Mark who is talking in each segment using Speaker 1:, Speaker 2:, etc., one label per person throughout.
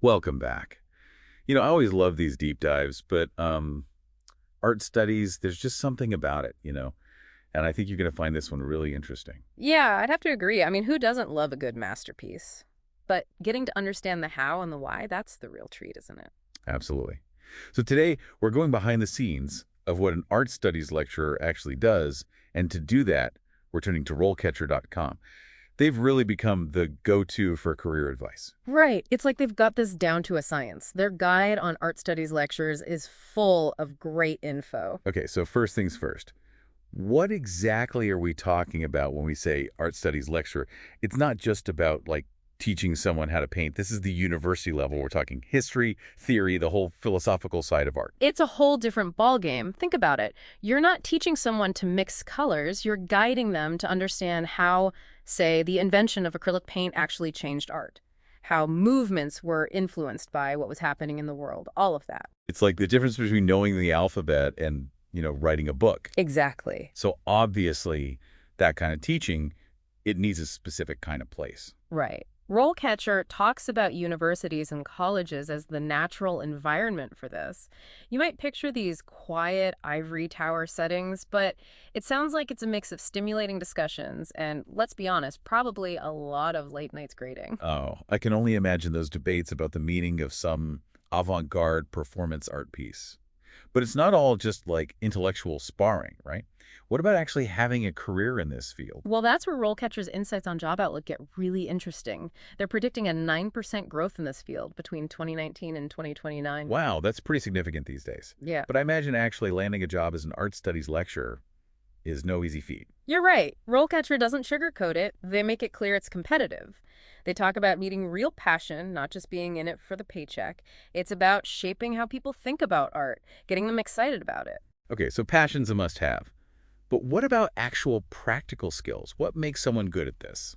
Speaker 1: Welcome back. I always love these deep dives, but art studies, there's just something about it. And I think you're going to find this one really interesting.
Speaker 2: Yeah, I'd have to agree. I mean, who doesn't love a good masterpiece? But getting to understand the how and the why, that's the real treat, isn't it?
Speaker 1: Absolutely. So today, we're going behind the scenes of what an art studies lecturer actually does. And to do that, we're turning to RoleCatcher.com. They've really become the go-to for career advice.
Speaker 2: Right. It's like they've got this down to a science. Their guide on art studies lectures is full of great info.
Speaker 1: Okay, so first things first. What exactly are we talking about when we say art studies lecture? It's not just about teaching someone how to paint. This is the university level. We're talking history, theory, the whole philosophical side of art.
Speaker 2: It's a whole different ballgame. Think about it. You're not teaching someone to mix colors. You're guiding them to understand how, say, the invention of acrylic paint actually changed art, how movements were influenced by what was happening in the world, all of that.
Speaker 1: It's like the difference between knowing the alphabet and, writing a book.
Speaker 2: Exactly.
Speaker 1: So obviously, that kind of teaching, it needs a specific kind of place.
Speaker 2: Right. RoleCatcher talks about universities and colleges as the natural environment for this. You might picture these quiet ivory tower settings, but it sounds like it's a mix of stimulating discussions and, let's be honest, probably a lot of late nights grading.
Speaker 1: Oh, I can only imagine those debates about the meaning of some avant-garde performance art piece. But it's not all just intellectual sparring, right? What about actually having a career in this field?
Speaker 2: Well, that's where RoleCatcher's insights on job outlook get really interesting. They're predicting a 9% growth in this field between 2019 and 2029.
Speaker 1: Wow, that's pretty significant these days.
Speaker 2: Yeah.
Speaker 1: But I imagine actually landing a job as an art studies lecturer is no easy feat.
Speaker 2: You're right. RoleCatcher doesn't sugarcoat it. They make it clear it's competitive. They talk about meeting real passion, not just being in it for the paycheck. It's about shaping how people think about art, getting them excited about it.
Speaker 1: Okay, so passion's a must-have. But what about actual practical skills? What makes someone good at this?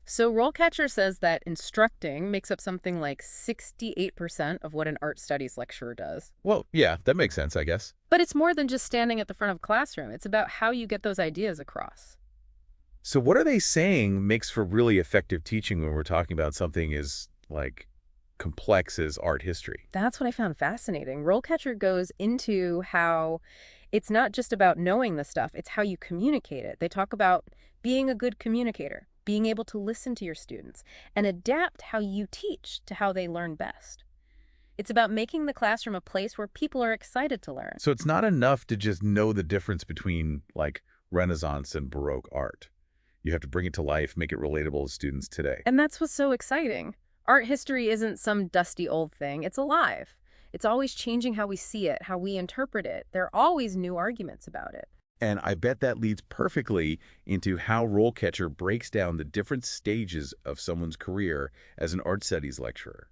Speaker 2: So RoleCatcher says that instructing makes up something like 68% of what an art studies lecturer does.
Speaker 1: Well, yeah, that makes sense, I guess.
Speaker 2: But it's more than just standing at the front of a classroom. It's about how you get those ideas across.
Speaker 1: So what are they saying makes for really effective teaching when we're talking about something as, complex as art history?
Speaker 2: That's what I found fascinating. RoleCatcher goes into how it's not just about knowing the stuff, it's how you communicate it. They talk about being a good communicator, being able to listen to your students, and adapt how you teach to how they learn best. It's about making the classroom a place where people are excited to learn.
Speaker 1: So it's not enough to just know the difference between, Renaissance and Baroque art. You have to bring it to life, make it relatable to students today.
Speaker 2: And that's what's so exciting. Art history isn't some dusty old thing, it's alive. It's always changing how we see it, how we interpret it. There are always new arguments about it.
Speaker 1: And I bet that leads perfectly into how RoleCatcher breaks down the different stages of someone's career as an art studies lecturer.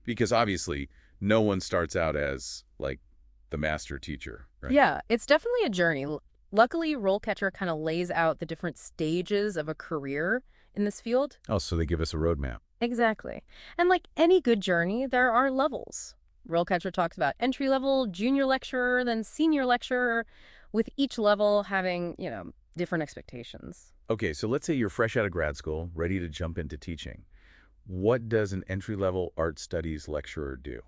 Speaker 1: Because obviously, no one starts out as, the master teacher, right?
Speaker 2: Yeah, it's definitely a journey. Luckily, RoleCatcher kind of lays out the different stages of a career in this field.
Speaker 1: Oh, so they give us a roadmap.
Speaker 2: Exactly. And like any good journey, there are levels. RoleCatcher talks about entry level, junior lecturer, then senior lecturer, with each level having, different expectations.
Speaker 1: Okay, so let's say you're fresh out of grad school, ready to jump into teaching. What does an entry-level art studies lecturer do?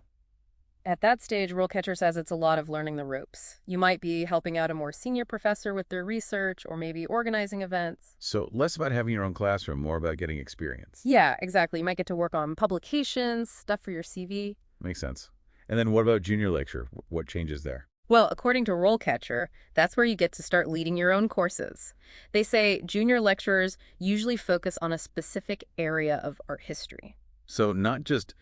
Speaker 2: At that stage, RoleCatcher says it's a lot of learning the ropes. You might be helping out a more senior professor with their research or maybe organizing events.
Speaker 1: So less about having your own classroom, more about getting experience.
Speaker 2: Yeah, exactly. You might get to work on publications, stuff for your CV.
Speaker 1: Makes sense. And then what about junior lecture? What changes there?
Speaker 2: Well, according to RoleCatcher, that's where you get to start leading your own courses. They say junior lecturers usually focus on a specific area of art history.
Speaker 1: So not just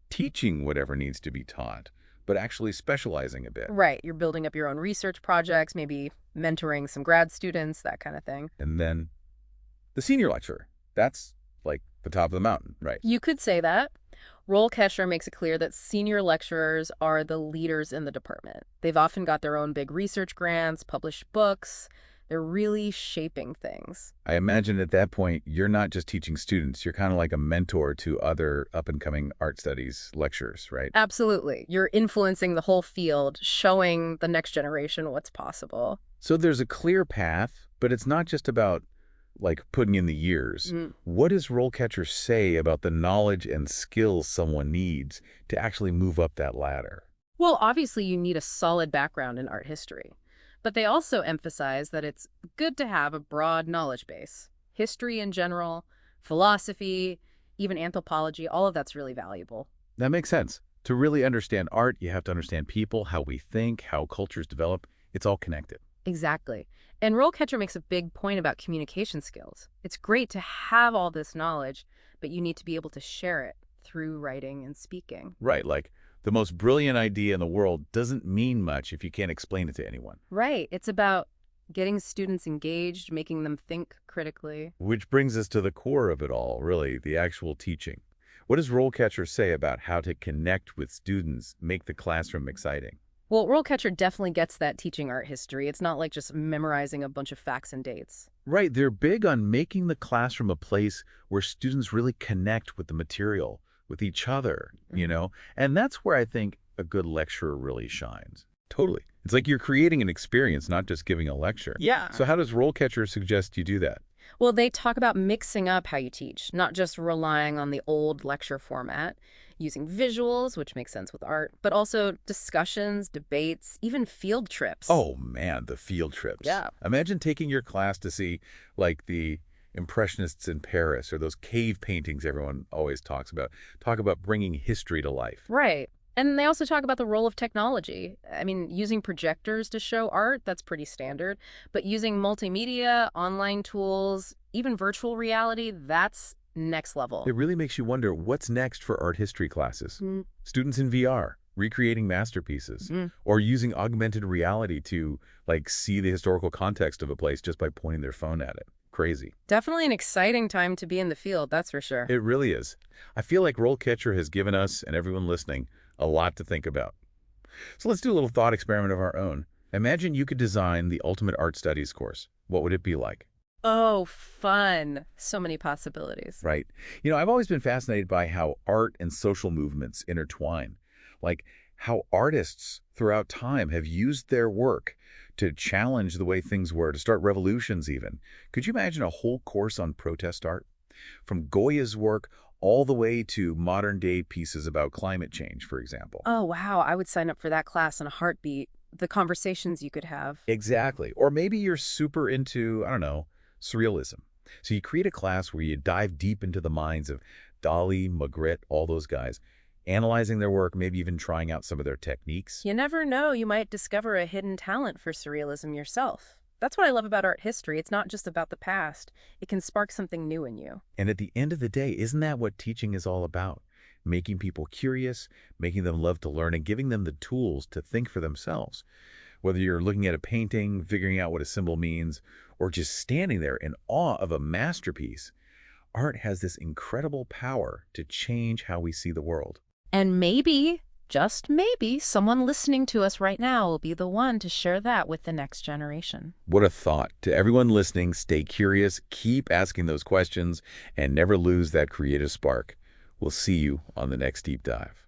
Speaker 1: teaching whatever needs to be taught, but actually specializing a bit.
Speaker 2: Right, you're building up your own research projects, maybe mentoring some grad students, that kind of thing.
Speaker 1: And then the senior lecturer, that's the top of the mountain, right?
Speaker 2: You could say that. RoleCatcher makes it clear that senior lecturers are the leaders in the department. They've often got their own big research grants, published books. They're really shaping things.
Speaker 1: I imagine at that point, you're not just teaching students. You're kind of like a mentor to other up-and-coming art studies lecturers, right?
Speaker 2: Absolutely. You're influencing the whole field, showing the next generation what's possible.
Speaker 1: So there's a clear path, but it's not just about like putting in the years. What does RoleCatcher say about the knowledge and skills someone needs to actually move up that ladder?
Speaker 2: Well, obviously, you need a solid background in art history. But they also emphasize that it's good to have a broad knowledge base. History in general, philosophy, even anthropology, all of that's really valuable.
Speaker 1: That makes sense. To really understand art, you have to understand people, how we think, how cultures develop. It's all connected.
Speaker 2: Exactly. And RoleCatcher makes a big point about communication skills. It's great to have all this knowledge, but you need to be able to share it through writing and speaking.
Speaker 1: Right, like the most brilliant idea in the world doesn't mean much if you can't explain it to anyone.
Speaker 2: Right. It's about getting students engaged, making them think critically.
Speaker 1: Which brings us to the core of it all, really, the actual teaching. What does RoleCatcher say about how to connect with students, make the classroom exciting?
Speaker 2: Well, RoleCatcher definitely gets that teaching art history. It's not like just memorizing a bunch of facts and dates.
Speaker 1: Right, they're big on making the classroom a place where students really connect with the material, with each other, And that's where I think a good lecturer really shines. Totally. It's like you're creating an experience, not just giving a lecture.
Speaker 2: Yeah.
Speaker 1: So how does RoleCatcher suggest you do that?
Speaker 2: Well, they talk about mixing up how you teach, not just relying on the old lecture format, using visuals, which makes sense with art, but also discussions, debates, even field trips.
Speaker 1: Oh, man, the field trips.
Speaker 2: Yeah.
Speaker 1: Imagine taking your class to see, like, the Impressionists in Paris or those cave paintings everyone always talks about. Talk about bringing history to life.
Speaker 2: Right. And they also talk about the role of technology. I mean, using projectors to show art, that's pretty standard. But using multimedia, online tools, even virtual reality, that's next level.
Speaker 1: It really makes you wonder what's next for art history classes. Students in VR, recreating masterpieces, or using augmented reality to, like, see the historical context of a place just by pointing their phone at it. Crazy.
Speaker 2: Definitely an exciting time to be in the field, that's for sure.
Speaker 1: It really is. I feel like RoleCatcher has given us, and everyone listening, a lot to think about. So let's do a little thought experiment of our own. Imagine you could design the ultimate art studies course. What would it be like?
Speaker 2: Oh, fun. So many possibilities.
Speaker 1: Right. I've always been fascinated by how art and social movements intertwine. Like how artists throughout time have used their work to challenge the way things were, to start revolutions even. Could you imagine a whole course on protest art? From Goya's work all the way to modern-day pieces about climate change, for example.
Speaker 2: Oh, wow. I would sign up for that class in a heartbeat. The conversations you could have.
Speaker 1: Exactly. Or maybe you're super into, I don't know, surrealism. So you create a class where you dive deep into the minds of Dali, Magritte, all those guys, analyzing their work, maybe even trying out some of their techniques.
Speaker 2: You never know, you might discover a hidden talent for surrealism yourself. That's what I love about art history. It's not just about the past. It can spark something new in you.
Speaker 1: And at the end of the day, isn't that what teaching is all about? Making people curious, making them love to learn, and giving them the tools to think for themselves. Whether you're looking at a painting, figuring out what a symbol means, or just standing there in awe of a masterpiece, art has this incredible power to change how we see the world.
Speaker 2: And maybe, just maybe, someone listening to us right now will be the one to share that with the next generation.
Speaker 1: What a thought. To everyone listening, stay curious, keep asking those questions, and never lose that creative spark. We'll see you on the next deep dive.